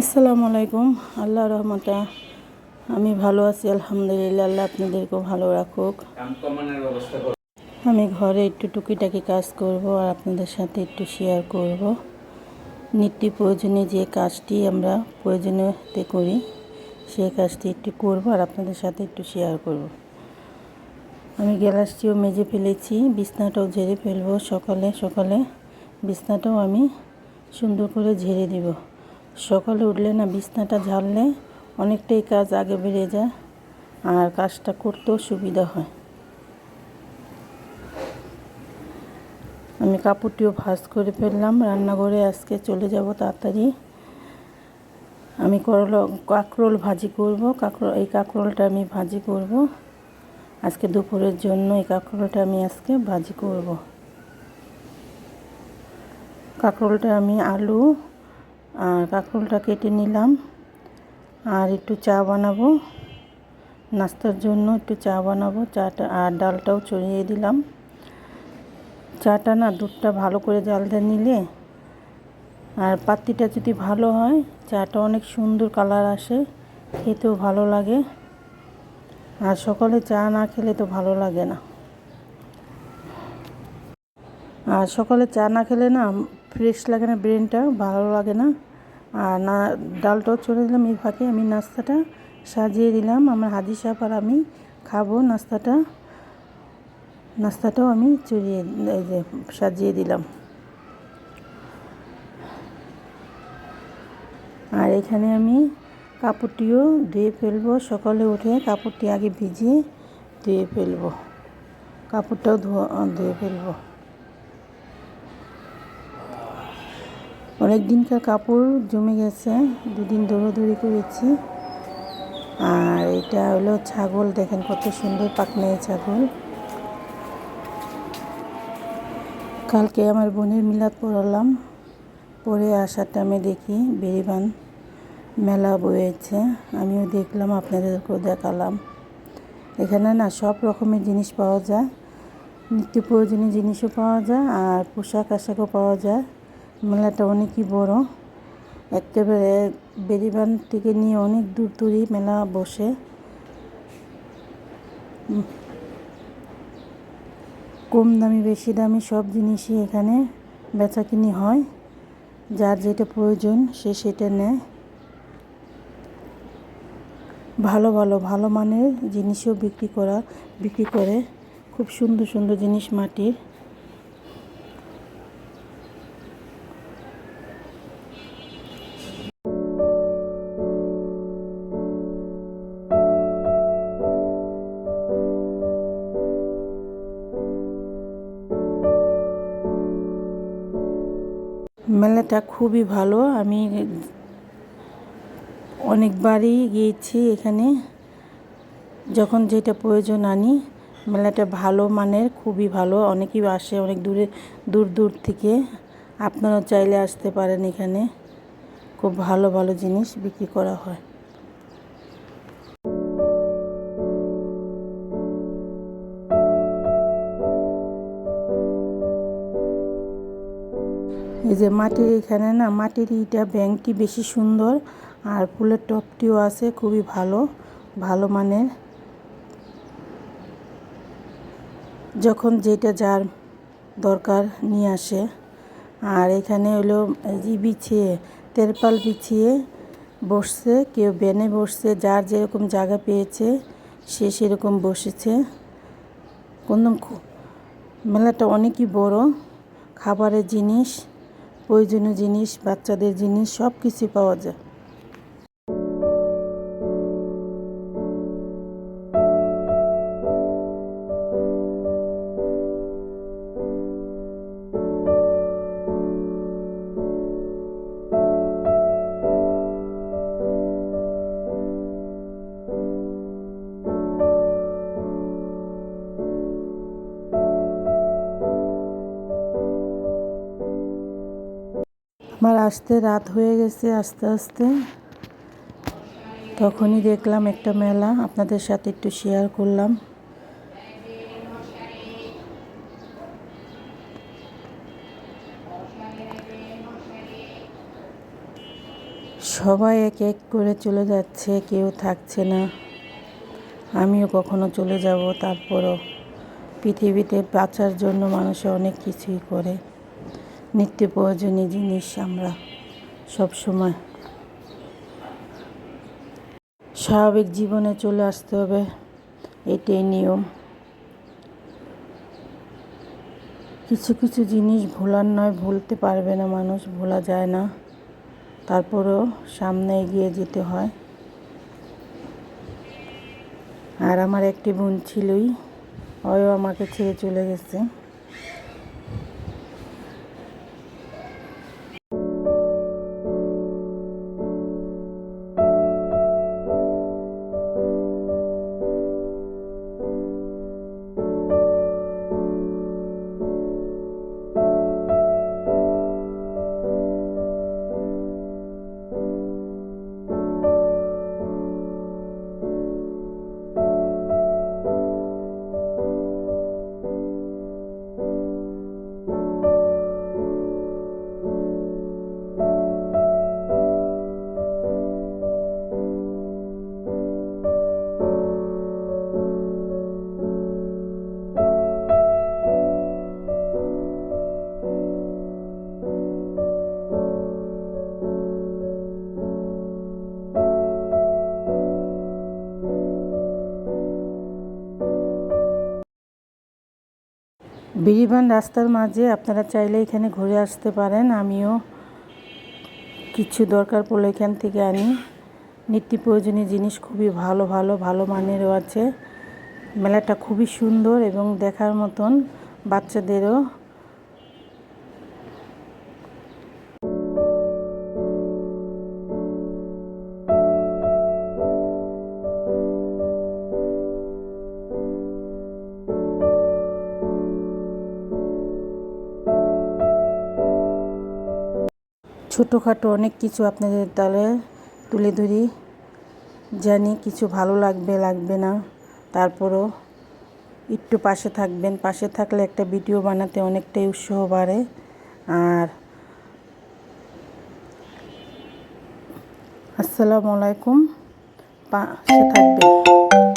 আসসালামু আলাইকুম। আল্লাহর রহমতে আমি ভালো আছি, আলহামদুলিল্লাহ। আল্লাহ আপনাদেরকেও ভালো রাখুক। আমি ঘরে একটু টুকিটাকি কাজ করব আর আপনাদের সাথে একটু শেয়ার করব। নিত্য প্রয়োজনীয় যে কাজটি আমরা প্রয়োজনীয়তে করি সেই কাজটি একটু করব আর আপনাদের সাথে একটু শেয়ার করব। আমি গ্যালাসটিও মেজে ফেলেছি, বিছনাটাও ঝেড়ে ফেলবো। সকালে সকালে বিছনাটাও আমি সুন্দর করে ঝেড়ে দিব। সকালে উঠলে না বিছনাটা ঝাড়লে অনেকটাই কাজ আগে বেড়ে যায় আর কাজটা করতেও সুবিধা হয়। আমি কাপড়টিও ভাঁজ করে ফেললাম। রান্নাঘরে আজকে চলে যাব তাড়াতাড়ি। আমি কাঁকরোল ভাজি করব। এই কাঁকরোলটা আমি ভাজি করব আজকে দুপুরের জন্য। এই কাঁকরোলটা আমি আজকে ভাজি করব। কাঁকরোলটা আমি আলু আর কাঁকরোলটা কেটে নিলাম আর একটু চা বানাবো, নাস্তার জন্য একটু চা বানাবো। চাটা আর ডালটাও চড়িয়ে দিলাম। চাটা না দুধটা ভালো করে জাল দিয়ে নিলে আর পাতিটা যদি ভালো হয় চাটা অনেক সুন্দর কালার আসে, খেতেও ভালো লাগে। আর সকালে চা না খেলে তো ভালো লাগে না। আর সকালে চা না খেলে না ফ্রেশ লাগে না, ব্রেনটা ভালো লাগে না। আর না ডালটাও চড়ে দিলাম। এই ফাঁকে আমি নাস্তাটা সাজিয়ে দিলাম। আমার হাজি সাহেব আর আমি খাবো নাস্তাটাও আমি সাজিয়ে দিলাম। আর এখানে আমি কাপড়টিও ধুয়ে ফেলবো। সকালে উঠে কাপড়টি আগে ভিজিয়ে ধুয়ে ফেলবো, কাপড়টাও ধুয়ে ফেলবো। অনেক দিনকার কাপড় জমে গেছে, দুদিন দৌড়াদৌড়ি করেছি। আর এটা হলো ছাগল, দেখেন কত সুন্দর পাকনা ছাগল। কালকে আমার বোনের মিলাদ পড়ালাম, পরে আসার টাইমে দেখি বেরিবান মেলা বয়েছে। আমিও দেখলাম, আপনাদেরকেও দেখালাম। এখানে না সব রকমের জিনিস পাওয়া যায়, নিত্য প্রয়োজনীয় জিনিসও পাওয়া যায় আর পোশাক আশাকও পাওয়া যায়। মেলাটা অনেকই বড়, একেবারে বেরিবান থেকে নিয়ে অনেক দূর দূরই মেলা বসে। কম দামি বেশি দামি সব জিনিসই এখানে বেচাকিনি হয়। যার যেটা প্রয়োজন সে সেটা নেয়। ভালো মানের জিনিসও বিক্রি করে। খুব সুন্দর সুন্দর জিনিস মাটির। মেলাটা খুবই ভালো, আমি অনেকবারই গিয়েছি এখানে। যখন যেটা প্রয়োজন আনি। মেলাটা ভালো মানের, খুবই ভালো। অনেকেই আসে অনেক দূর থেকে। আপনারাও চাইলে আসতে পারেন, এখানে খুব ভালো ভালো জিনিস বিক্রি করা হয়। এই যে মাটির এখানে না মাটির ইটা ব্যাংকটি বেশি সুন্দর আর ফুলের টপটিও আছে খুবই ভালো মানের। যখন যেটা যার দরকার নিয়ে আসে। আর এখানে হলো তেরপাল বিছিয়ে বসছে, কেউ বেনে বসছে, যার যেরকম জায়গা পেয়েছে সে সেরকম বসেছে। মেলাটা অনেকই বড়। খাবারের জিনিস, প্রয়োজনীয় জিনিস, বাচ্চাদের জিনিস সব কিছু পাওয়া যায়। আমার আসতে রাত হয়ে গেছে আস্তে আস্তে। তখনই দেখলাম একটা মেলা, আপনাদের সাথে একটু শেয়ার করলাম। সবাই এক এক করে চলে যাচ্ছে, কেউ থাকছে না। আমিও কখনো চলে যাব। তারপরও পৃথিবীতে বাঁচার জন্য মানুষ অনেক কিছুই করে। নিত্য প্রয়োজনীয় জিনিস আমরা সবসময় স্বাভাবিক জীবনে চলে আসতে হবে, এটাই নিয়ম। কিছু কিছু জিনিস ভোলার নয়, ভুলতে পারবে না মানুষ, ভোলা যায় না। তারপরেও সামনে এগিয়ে যেতে হয়। আর আমার একটি বোন ছিলই, ওও আমাকে ছেড়ে চলে গেছে। বিরিবান রাস্তার মাঝে আপনারা চাইলে এখানে ঘুরে আসতে পারেন। আমিও কিছু দরকার পড়লে এখান থেকে আনি। নিত্য প্রয়োজনীয় জিনিস খুবই ভালো ভালো ভালো মানেরও আছে। মেলাটা খুবই সুন্দর এবং দেখার মতন, বাচ্চাদেরও। ছোটোখাটো অনেক কিছু আপনাদের তাহলে তুলে ধরি, জানি কিছু ভালো লাগবে লাগবে না, তারপরও একটু পাশে থাকবেন। পাশে থাকলে একটা ভিডিও বানাতে অনেকটাই উৎসাহ বাড়ে। আর আসসালামু আলাইকুম, পাশে থাকবেন।